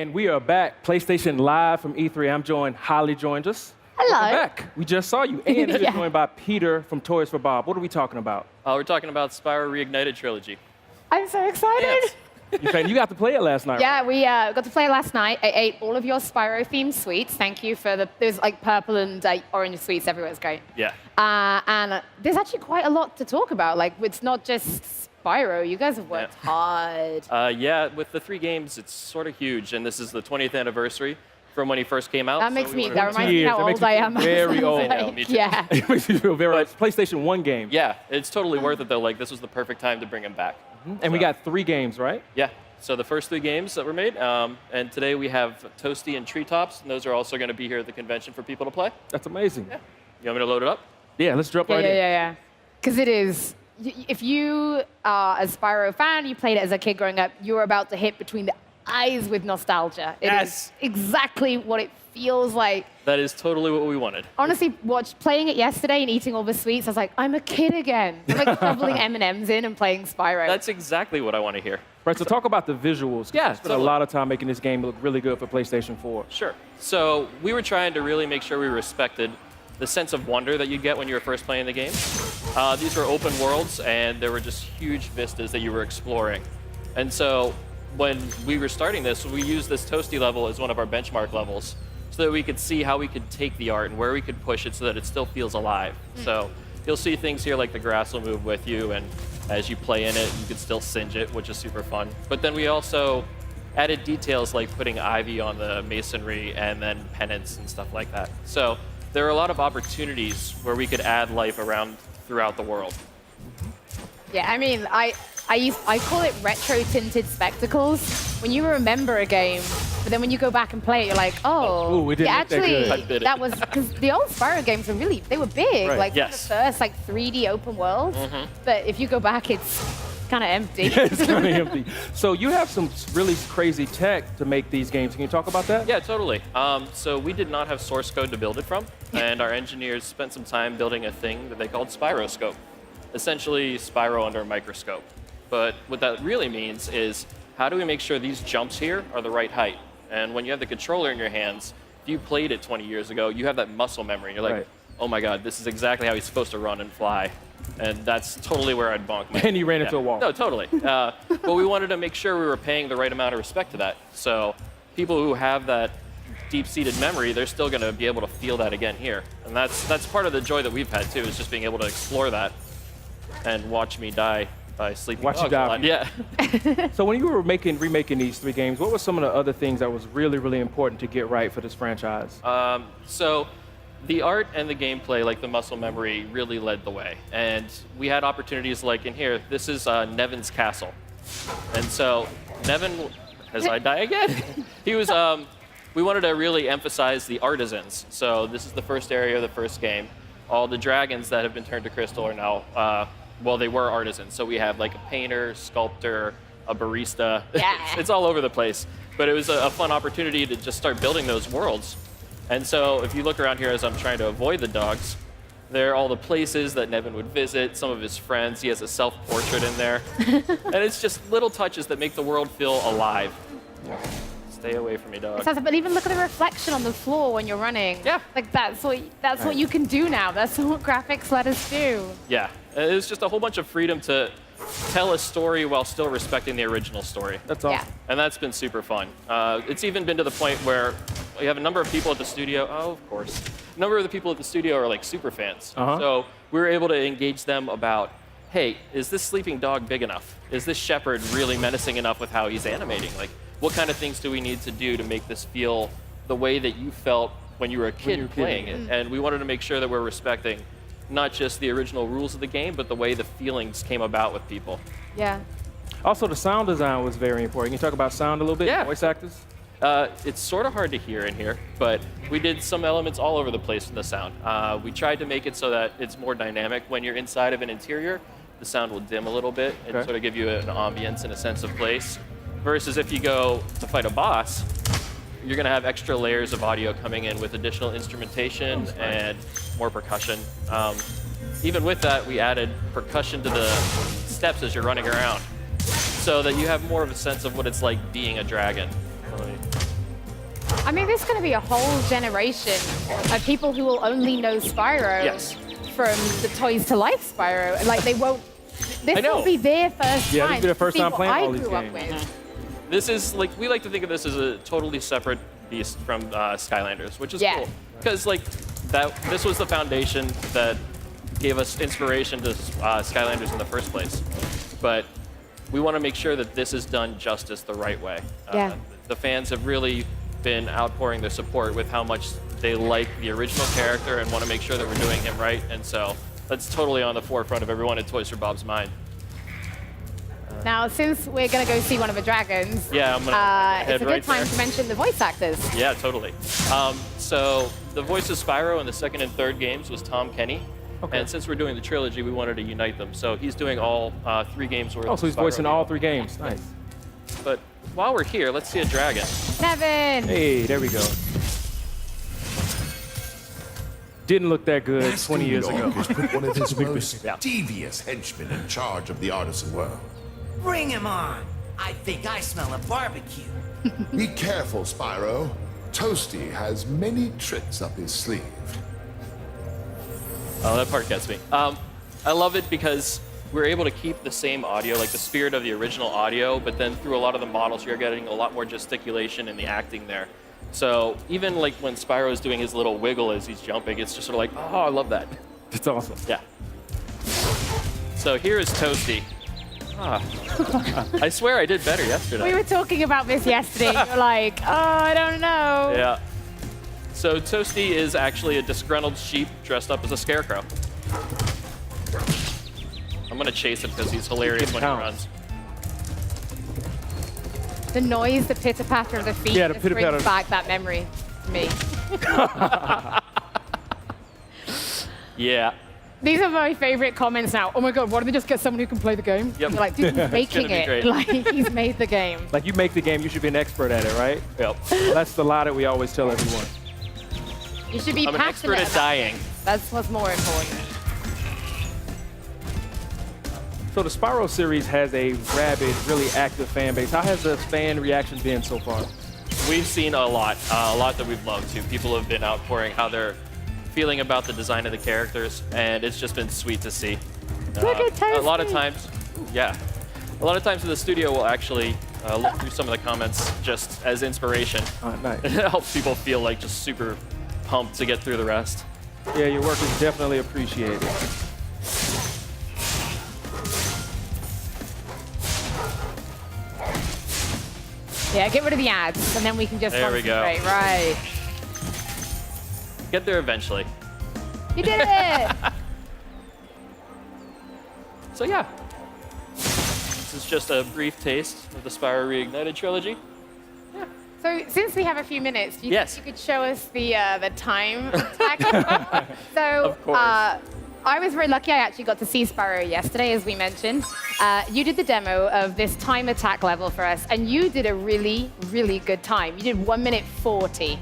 And we are back, PlayStation Live from E3. I'm joined, Holly joined us. Hello. Welcome back. We just saw you. And you're Yeah. joined by Peter from Toys for Bob. What are we talking about? We're talking about Spyro Reignited Trilogy. I'm so excited. Yes. You got to play it last night. Yeah, we got to play last night. I ate all of your Spyro-themed sweets. Thank you for there's like purple and orange sweets everywhere. It's great. Yeah. And there's actually quite a lot to talk about. Like, it's not just Spyro. You guys have worked hard. Yeah, with the 3 games, it's sort of huge, and this is the 20th anniversary from when he first came out. That reminds me how old I am. Very old. I know, me too. Yeah. It makes me feel very old. PlayStation 1 game. Yeah, it's totally worth it, though. Like, this was the perfect time to bring him back. And we got 3 games, right? Yeah, so the first 3 games that were made, and today we have Toasty and Treetops, and those are also going to be here at the convention for people to play. That's amazing. Yeah. You want me to load it up? Yeah, let's jump right in. Yeah. Because it is. If you are a Spyro fan, you played it as a kid growing up, you're about to hit between the eyes with nostalgia. It is exactly what it feels like. That is totally what we wanted. Honestly, playing it yesterday and eating all the sweets, I was like, I'm a kid again. I'm like shoveling M&Ms in and playing Spyro. That's exactly what I want to hear. Right, so talk about the visuals. Yeah, You spent a lot of time making this game look really good for PlayStation 4. Sure. So we were trying to really make sure we respected the sense of wonder that you get when you were first playing the game. These were open worlds, and there were just huge vistas that you were exploring. And so when we were starting this, we used this Toasty level as one of our benchmark levels so that we could see how we could take the art and where we could push it so that it still feels alive. So you'll see things here like the grass will move with you, and as you play in it, you can still singe it, which is super fun. But then we also added details like putting ivy on the masonry and then pennants and stuff like that. So there are a lot of opportunities where we could add life around throughout the world. Yeah, I mean, I call it retro-tinted spectacles. When you remember a game, but then when you go back and play it, you're like, oh, Ooh, it didn't look that good. I did it. that was, because the old Spyro games were they were big. Right. Like, Yes. the first, 3D open worlds. But if you go back, it's kind of empty. It's kind of empty. So you have some really crazy tech to make these games. Can you talk about that? Yeah, totally. So we did not have source code to build it from, and our engineers spent some time building a thing that they called Spyroscope. Essentially, Spyro under a microscope. But what that really means is, how do we make sure these jumps here are the right height? And when you have the controller in your hands, if you played it 20 years ago, you have that muscle memory. You're like, oh my God, this is exactly how he's supposed to run and fly. And that's totally where I'd bonk my And you ran into a wall. No, totally. But we wanted to make sure we were paying the right amount of respect to that. So people who have that deep-seated memory, they're still going to be able to feel that again here. And that's part of the joy that we've had, too, is just being able to explore that and watch me die by sleeping. Watch you die. Yeah. So when you were remaking these 3 games, what were some of the other things that was really, really important to get right for this franchise? So the art and the gameplay, like the muscle memory, really led the way. And we had opportunities like in here. This is Nevin's castle. And so Nevin, as I die again, he was, we wanted to really emphasize the artisans. So this is the first area of the first game. All the dragons that have been turned to crystal are now, well, they were artisans. So we have like a painter, sculptor, a barista. Yeah. It's all over the place. But it was a fun opportunity to just start building those worlds. And so if you look around here as I'm trying to avoid the dogs, there are all the places that Nevin would visit, some of his friends. He has a self-portrait in there. And it's just little touches that make the world feel alive. Stay away from me, dog. But even look at the reflection on the floor when you're running. Yeah. Like, that's what you can do now. That's what graphics let us do. Yeah. It was just a whole bunch of freedom to tell a story while still respecting the original story. That's awesome. Yeah. And that's been super fun. It's even been to the point where we have a number of people at the studio. Oh, of course. A number of the people at the studio are like super fans. So we were able to engage them about, hey, is this sleeping dog big enough? Is this shepherd really menacing enough with how he's animating? Like, what kind of things do we need to do to make this feel the way that you felt when you were a kid playing it? And we wanted to make sure that we're respecting not just the original rules of the game, but the way the feelings came about with people. Yeah. Also, the sound design was very important. Can you talk about sound a little bit? Yeah. Voice actors? It's sort of hard to hear in here, but we did some elements all over the place in the sound. We tried to make it so that it's more dynamic. When you're inside of an interior, the sound will dim a little bit and sort of give you an ambience and a sense of place. Versus if you go to fight a boss, you're going to have extra layers of audio coming in with additional instrumentation and more percussion. Even with that, we added percussion to the steps as you're running around so that you have more of a sense of what it's like being a dragon. I mean, there's going to be a whole generation of people who will only know Spyro from the Toys to Life Spyro. Like, they won't. This will be their first time. Yeah, this will be their first time playing all these I games. grew up with. This is like, we like to think of this as a totally separate beast from Skylanders, which is cool. Because like this was the foundation that gave us inspiration to Skylanders in the first place. But we want to make sure that this is done justice the right way. The fans have really been outpouring their support with how much they like the original character and want to make sure that we're doing him right. And so that's totally on the forefront of everyone at Toys for Bob's mind. Now, since we're going to go see one of the dragons, I'm gonna it's a good time to mention the voice actors. Yeah, totally. So the voice of Spyro in the second and third games was Tom Kenny. And since we're doing the trilogy, we wanted to unite them. So he's doing all 3 games worth. Oh, so he's voicing all 3 games. Nice. But while we're here, let's see a dragon. Kevin! Hey, there we go. Didn't look that good 20 years ago. Has put one of his most devious henchmen in charge of the artisan world. Bring him on! I think I smell a barbecue. Be careful, Spyro. Toasty has many tricks up his sleeve. Oh, that part gets me. I love it because we're able to keep the same audio, like the spirit of the original audio, but then through a lot of the models, you're getting a lot more gesticulation in the acting there. So even like when Spyro is doing his little wiggle as he's jumping, it's just sort of like, oh, I love that. It's awesome. Yeah. So here is Toasty. I swear I did better yesterday. We were talking about this yesterday. You're like, oh, I don't know. Yeah. So Toasty is actually a disgruntled sheep dressed up as a scarecrow. I'm gonna chase him because he's hilarious when he runs. The noise, the pitter-patter of the feet, Yeah, the just pitter-patter. brings back that memory to me. Yeah. These are my favorite comments now. Oh my god, why don't they just get someone who can play the game? Yep. You're like, dude, he's making be it. great. Like, he's made the game. Like, you make the game, you should be an expert at it, right? Yep. That's the lie that we always tell everyone. You should be I'm an passionate expert at about dying. it. That's what's more important. So the Spyro series has a rabid, really active fan base. How has the fan reaction been so far? We've seen a lot that we've loved too. People have been outpouring how they're feeling about the design of the characters, and it's just been sweet to see. Look at Toasty. A lot of times, a lot of times the studio will actually look through some of the comments just as inspiration. Nice. It helps people feel like just super pumped to get through the rest. Yeah, your work is definitely appreciated. Yeah, get rid of the ads, and then we can just There we go. concentrate. Right. Get there eventually. You did it! So yeah, this is just a brief taste of the Spyro Reignited Trilogy. So, since we have a few minutes, do you Yes. think you could show us the time attack? So, Of course. I was very lucky. I actually got to see Spyro yesterday, as we mentioned. You did the demo of this time attack level for us, and you did a really, really good time. You did 1 minute 40,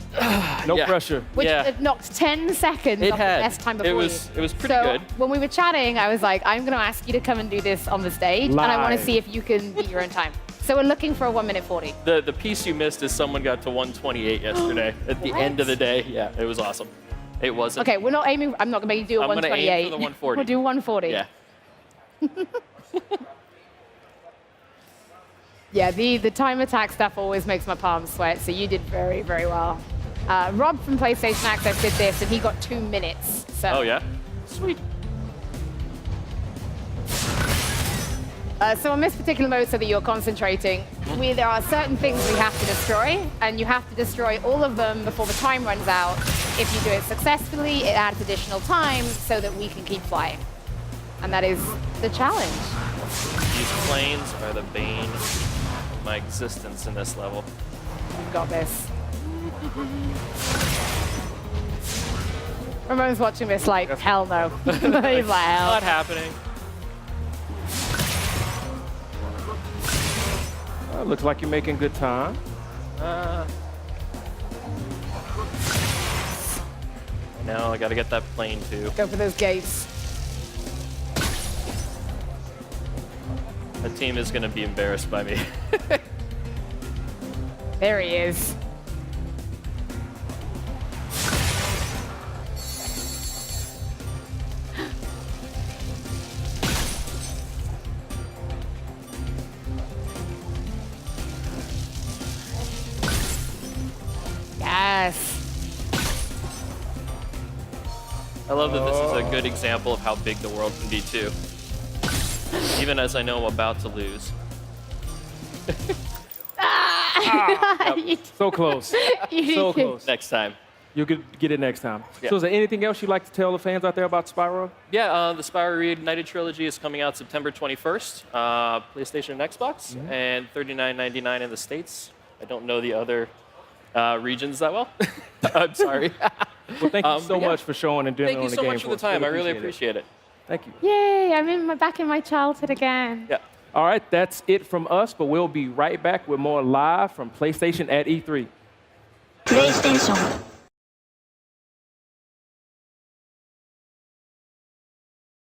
No Yeah. pressure. which Yeah. had knocked 10 seconds It off had. the best time before It was pretty so good. When we were chatting, I was like, I'm going to ask you to come and do this on the stage, and I want to Live. see if you can beat your own time. So we're looking for a 1 minute 40. The piece you missed is someone got to 128 yesterday at the end of the day. Yeah, it was awesome. It wasn't. Okay, we're not aiming. I'm not going to make you do a I'm gonna 128. aim for the 140. We'll do 140. Yeah. Yeah, the time attack stuff always makes my palms sweat, so you did very, very well. Rob from PlayStation Access did this, and he got 2 minutes. So. Oh yeah. Sweet. So on this particular mode, so that you're concentrating, there are certain things we have to destroy, and you have to destroy all of them before the time runs out. If you do it successfully, it adds additional time so that we can keep flying. And that is the challenge. These planes are the bane of my existence in this level. You've got this. Ramon's watching this like, hell no. He's like, hell. Not happening. Looks like you're making good time. No, I gotta get that plane too. Go for those gates. The team is gonna be embarrassed by me. There he is. Yes. I love that this is a good example of how big the world can be, too. Even as I know I'm about to lose. So close. You So did. close. Next time. You could get it next time. Yeah. So is there anything else you'd like to tell the fans out there about Spyro? Yeah, the Spyro Reignited Trilogy is coming out September 21st, PlayStation and Xbox, and $39.99 in the States. I don't know the other regions that well. I'm sorry. Well, thank you so but yeah. much for showing and doing Thank it you on the so game much for the time. I really appreciate it. Thank you. Yay, I'm back in my childhood again. Yeah. All right, that's it from us, but we'll be right back with more live from PlayStation at E3. PlayStation